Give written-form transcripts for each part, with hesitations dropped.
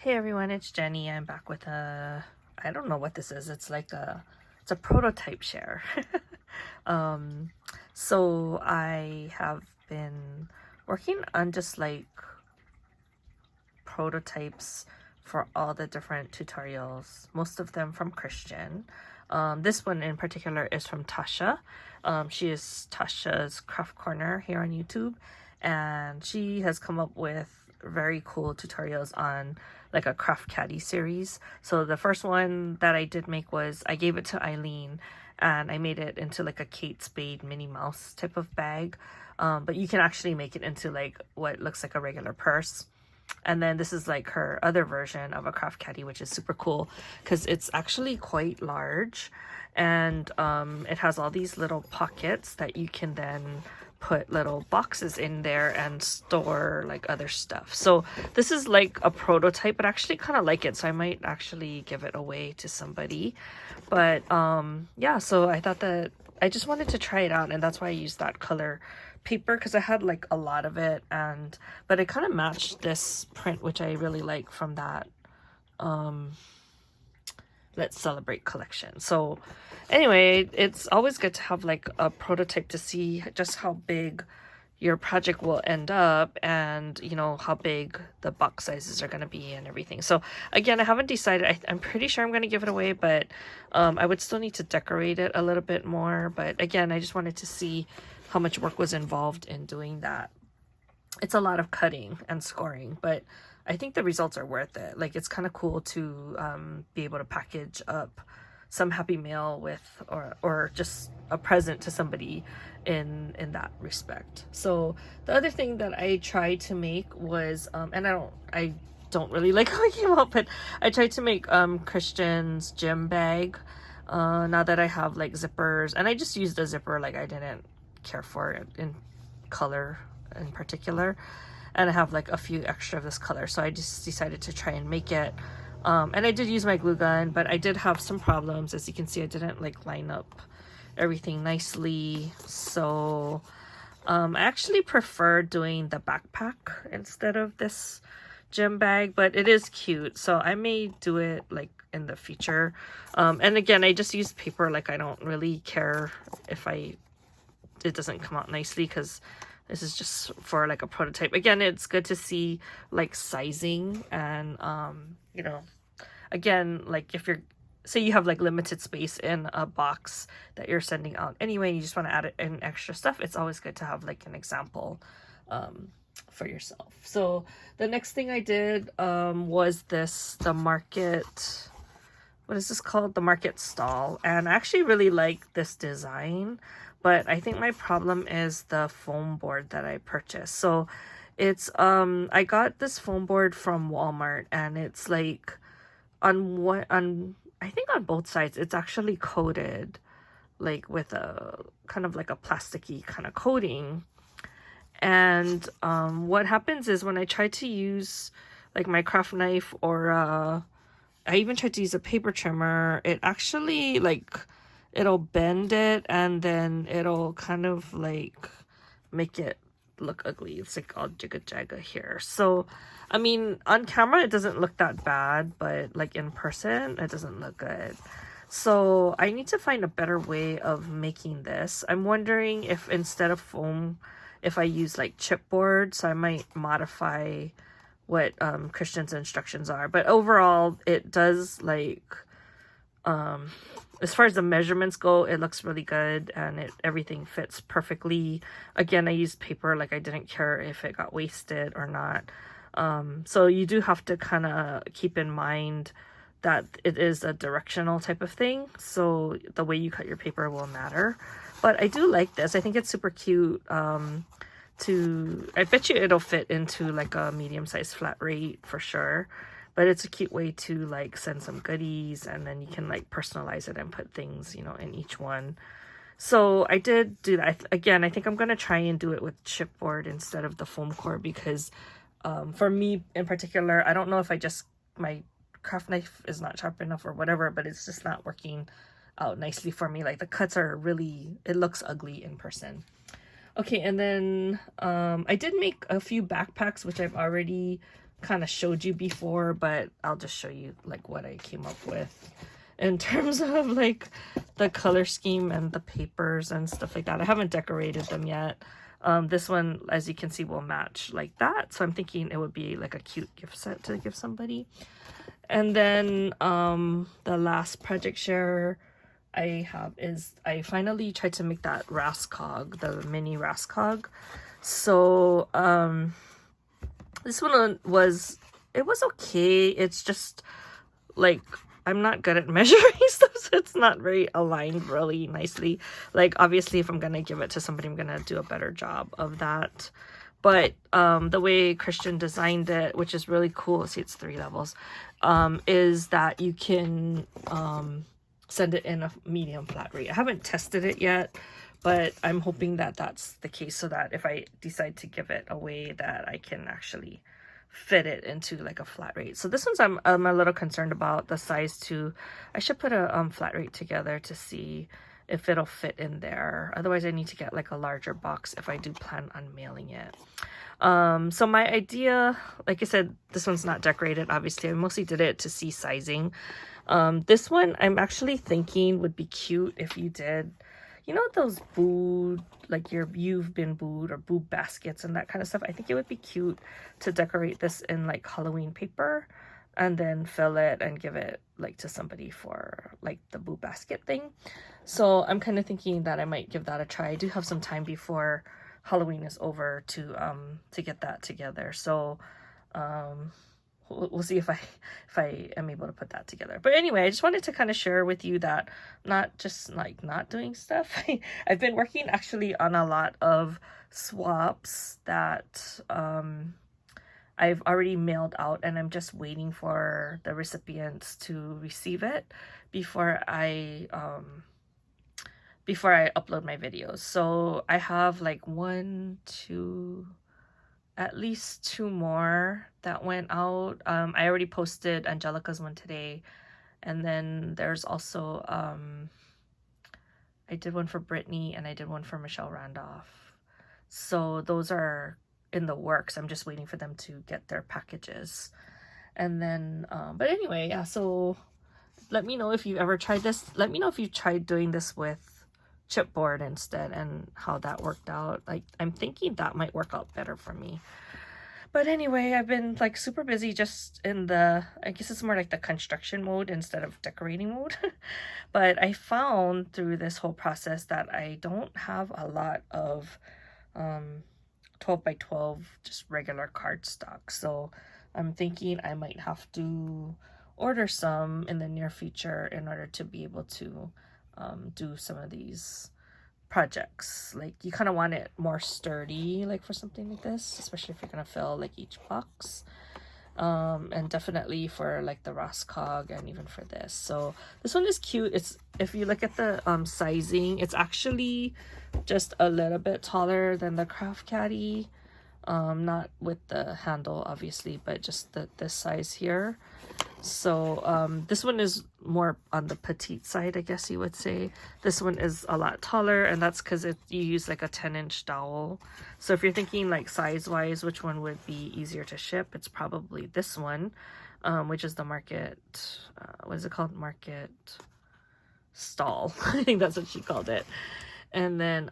Hey everyone, it's Jenny. I'm back with I don't know what this is. It's it's a prototype share. um, so I have been working on just like prototypes for all the different tutorials, most of them from Christian. This one in particular is from Tasha. She is Tasha's Craft Corner here on YouTube, and she has come up with very cool tutorials on like a Craft Caddy series. So the first one that I did make was I gave it to Eileen and I made it into like a Kate Spade Minnie Mouse type of bag. But you can actually make it into like what looks like a regular purse. And then this is like her other version of a Craft Caddy, which is super cool because it's actually quite large, and it has all these little pockets that you can then put little boxes in there and store like other stuff. So this is like a prototype, but I actually kind of like it, so I might actually give it away to somebody. But yeah, so I thought that I just wanted to try it out, and that's why I used that color paper because I had like a lot of it, and but it kind of matched this print, which I really like from that Let's Celebrate collection. So anyway, it's always good to have like a prototype to see just how big your project will end up, and you know how big the box sizes are going to be and everything. So again, I haven't decided. I'm pretty sure I'm going to give it away, but I would still need to decorate it a little bit more. But again, I just wanted to see how much work was involved in doing that. It's a lot of cutting and scoring, but I think the results are worth it. Like, it's kind of cool to be able to package up some Happy Mail with, or just a present to somebody in that respect. So the other thing that I tried to make was and I don't really like how it came out, but I tried to make Christian's gym bag. Now that I have like zippers, and I just used a zipper, like I didn't care for it in color in particular, and I have like a few extra of this color, so I just decided to try and make it. And I did use my glue gun, but I did have some problems. As you can see, I didn't like line up everything nicely, so I actually prefer doing the backpack instead of this gym bag, but it is cute, so I may do it like in the future. And again, I just used paper. Like, I don't really care if it doesn't come out nicely, because this is just for like a prototype. Again, it's good to see like sizing, and you know, again, like if you're, say you have like limited space in a box that you're sending out anyway, and you just want to add in extra stuff, it's always good to have like an example for yourself. So the next thing I did was the market, what is this called? The market stall. And I actually really like this design, but I think my problem is the foam board that I purchased. So it's I got this foam board from Walmart, and it's like I think on both sides it's actually coated like with a kind of like a plasticky kind of coating. And what happens is when I try to use like my craft knife, or I even tried to use a paper trimmer, it actually like, it'll bend it, and then it'll kind of like make it look ugly. It's like all jigga jagga here. So I mean, on camera it doesn't look that bad, but like in person it doesn't look good. So I need to find a better way of making this. I'm wondering if instead of foam, if I use like chipboard. So I might modify what Christian's instructions are, but overall it does like as far as the measurements go, it looks really good, and everything fits perfectly. Again, I used paper, like I didn't care if it got wasted or not. So you do have to kind of keep in mind that it is a directional type of thing, so the way you cut your paper will matter. But I do like this. I think it's super cute. I bet you it'll fit into like a medium-sized flat rate for sure, but it's a cute way to like send some goodies, and then you can like personalize it and put things, you know, in each one. So I did do that. Again, I think I'm gonna try and do it with chipboard instead of the foam core, because for me in particular, I don't know if my craft knife is not sharp enough or whatever, but it's just not working out nicely for me. Like, the cuts are really, it looks ugly in person. Okay, and then I did make a few backpacks, which I've already kind of showed you before, but I'll just show you like what I came up with in terms of like the color scheme and the papers and stuff like that. I haven't decorated them yet. This one, as you can see, will match like that. So I'm thinking it would be like a cute gift set to give somebody. And then the last project share I have is I finally tried to make that Raskog, the mini Raskog. So this one was okay. It's just like I'm not good at measuring stuff, so it's not very aligned really nicely. Like obviously if I'm gonna give it to somebody, I'm gonna do a better job of that. But the way Christian designed it, which is really cool, see it's 3 levels, is that you can send it in a medium flat rate. I haven't tested it yet, but I'm hoping that that's the case, so that if I decide to give it away, that I can actually fit it into like a flat rate. So this one's I'm a little concerned about the size too. I should put a flat rate together to see if it'll fit in there. Otherwise I need to get like a larger box if I do plan on mailing it. So my idea, like I said, this one's not decorated obviously. I mostly did it to see sizing. This one I'm actually thinking would be cute if you did, you know, those boo, like you've been booed or boo baskets and that kind of stuff. I think it would be cute to decorate this in like Halloween paper and then fill it and give it like to somebody for like the boo basket thing. So I'm kind of thinking that I might give that a try. I do have some time before Halloween is over to get that together. So we'll see if I am able to put that together. But anyway, I just wanted to kind of share with you that not just like not doing stuff. I've been working actually on a lot of swaps that I've already mailed out, and I'm just waiting for the recipients to receive it before I upload my videos. So I have like at least 2 more that went out. I already posted Angelica's one today, and then there's also I did one for Brittany and I did one for Michelle Randolph. So those are in the works. I'm just waiting for them to get their packages. And then but anyway, yeah, so let me know if you ever tried this. Let me know if you tried doing this with chipboard instead and how that worked out. Like I'm thinking that might work out better for me. But anyway, I've been like super busy just in the, I guess it's more like the construction mode instead of decorating mode. But I found through this whole process that I don't have a lot of 12 by 12 just regular cardstock. So I'm thinking I might have to order some in the near future in order to be able to do some of these projects. Like you kind of want it more sturdy, like for something like this, especially if you're gonna fill like each box, and definitely for like the Raskog and even for this. So this one is cute. It's, if you look at the sizing, it's actually just a little bit taller than the Craft Caddy, not with the handle obviously, but just this size here. So this one is more on the petite side, I guess you would say. This one is a lot taller, and that's because you use like a 10-inch dowel. So if you're thinking like size wise which one would be easier to ship, it's probably this one, which is the Market, what is it called, Market Stall. I think that's what she called it. And then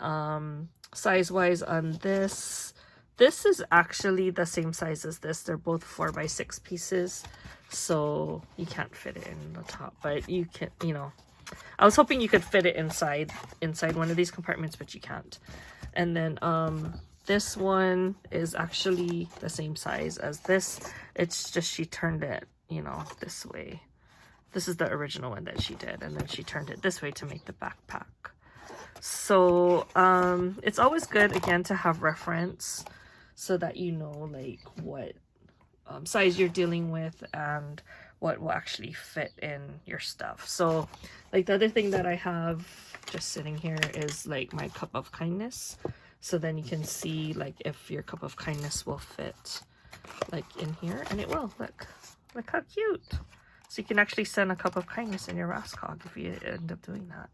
size wise on this is actually the same size as this. They're both 4x6 pieces. So you can't fit it in the top, but you can, you know, I was hoping you could fit it inside one of these compartments, but you can't. And then this one is actually the same size as this. It's just she turned it, you know, this way. This is the original one that she did, and then she turned it this way to make the backpack. So it's always good again to have reference so that you know like what size you're dealing with and what will actually fit in your stuff. So like the other thing that I have just sitting here is like my cup of kindness, so then you can see like if your cup of kindness will fit like in here, and it will. Look how cute. So you can actually send a cup of kindness in your Raskog if you end up doing that.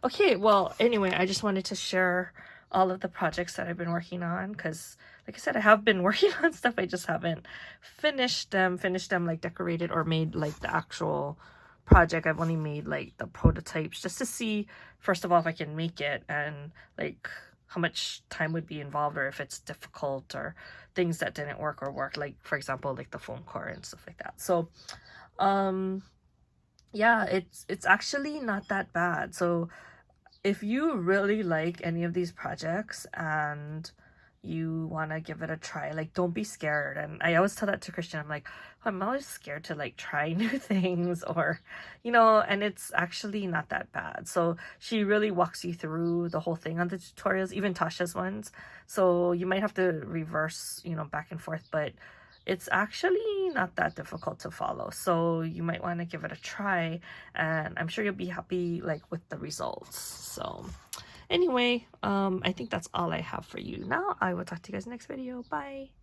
Okay, well anyway, I just wanted to share all of the projects that I've been working on, because like I said, I have been working on stuff, I just haven't finished them like decorated or made like the actual project. I've only made like the prototypes just to see first of all if I can make it, and like how much time would be involved, or if it's difficult, or things that didn't work or worked, like for example like the foam core and stuff like that. So yeah, it's actually not that bad. So if you really like any of these projects and you want to give it a try, like don't be scared. And I always tell that to Christian, I'm like, "Oh, I'm always scared to like try new things, or and it's actually not that bad." So she really walks you through the whole thing on the tutorials, even Tasha's ones. So you might have to reverse, back and forth, but it's actually not that difficult to follow. So you might want to give it a try, and I'm sure you'll be happy like with the results. So anyway, I think that's all I have for you now. I will talk to you guys next video. Bye.